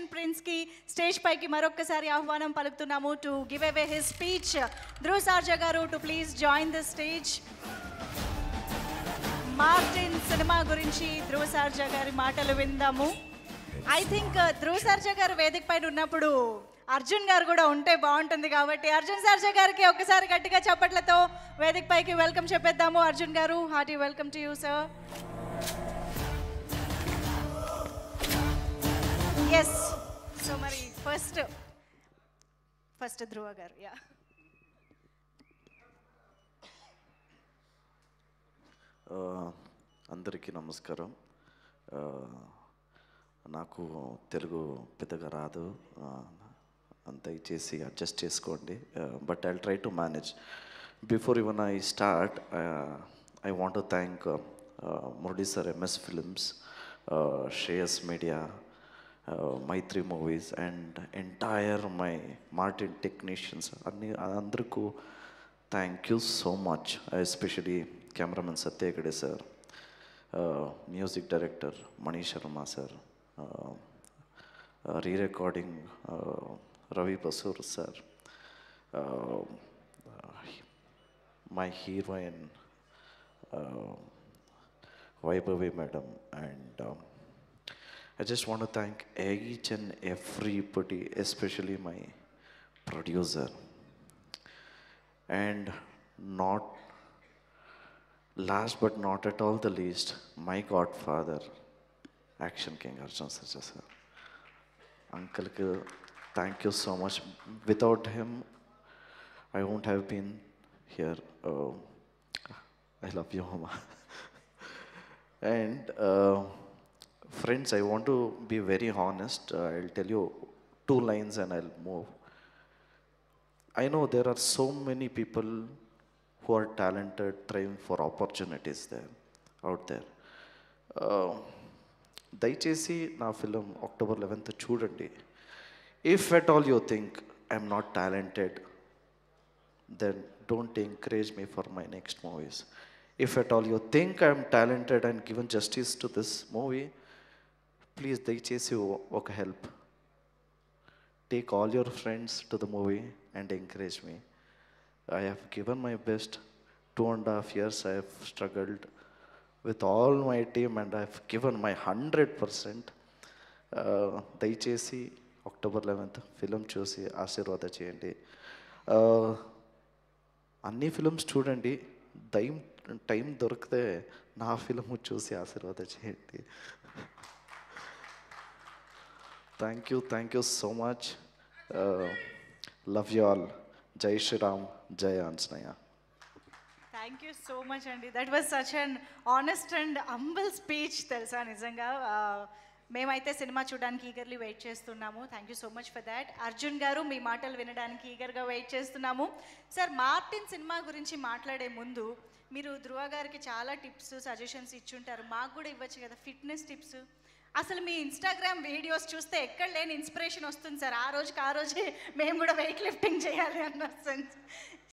Action ప్రిన్స్కి stage పైకి మరొక్కసారి ఆహ్వానం పలుకుతున్నాము to give away his speech. Dhruv Sarja garu to please join the stage. Martin cinema గురించి ధ్రువ్ సార్జా గారి మాటలు విందాము. ఐ థింక్ ధ్రువ్ సార్జా గారు వేదిక పైన ఉన్నప్పుడు అర్జున్ గారు కూడా ఉంటే బాగుంటుంది కాబట్టి అర్జున్ సార్జా గారికి ఒకసారి గట్టిగా చప్పట్లతో వేదిక పైకి వెల్కమ్ చెప్పేద్దాము. అర్జున్ గారు, hearty welcome to you sir. Yes, so మరి ఫస్ట్ ధ్రువ గారు. యా, అందరికీ నమస్కారం. నాకు తెలుగు పెద్దగా రాదు, దయచేసి అడ్జస్ట్ చేసుకోండి. But I try to manage. Before even I start, I want to thank Murali sir, MS Films, Shreyas Media, Maitri Movies and entire my Martin technicians. అందరికీ thank you so much. Especially cameraman Satya Hegde sir, music director Mani Sharma sir, re-recording Ravi Basrur sir, my heroine Vaibhavi madam, and I just want to thank each and everybody, especially my producer, and not last but not at all the least, my godfather, Action King Arjun Sarja sir. Uncle, thank you so much. Without him, I won't have been here. I love you, Mama. And friends, I want to be very honest. I'll tell you 2 lines and I'll move. I know there are so many people who are talented, trying for opportunities out there. దయచేసి నా film October 11th చూడండి. If at all you think I'm not talented, then don't encourage me for my next movies. If at all you think I'm talented and given justice to this movie, please దయచేసి ఒక help. Take all your friends to the movie and encourage me. I have given my best. 2.5 years I have struggled with all my team and I have given my 100%. దయచేసి October 11th film చూసి ఆశీర్వాద చేయండి. అన్ని films చూడండి, time దొరికితే నా film చూసి ఆశీర్వాద చేయండి. Thank you so much. Love you all. జై శ్రీరామ్, జై Anjaneya. Thank you so much అండి. That was such an honest and humble speech తెలుసా. నిజంగా మేమైతే సినిమా చూడడానికి ఈగర్లీ వెయిట్ చేస్తున్నాము. Thank you so much for that. Arjun garu, మీ మాటలు వినడానికి ఈగర్గా వెయిట్ చేస్తున్నాము. సార్, మార్టిన్ సినిమా గురించి మాట్లాడే ముందు మీరు ధ్రువ గారికి చాలా టిప్స్, సజెషన్స్ ఇచ్చుంటారు. మాకు కూడా ఇవ్వచ్చు కదా ఫిట్నెస్ టిప్స్. అసలు మీ ఇన్స్టాగ్రామ్ వీడియోస్ చూస్తే ఎక్కడ లేని ఇన్స్పిరేషన్ వస్తుంది సార్. ఆ రోజే మేము కూడా వెయిట్ లిఫ్టింగ్ చేయాలి అన్న సెన్స్.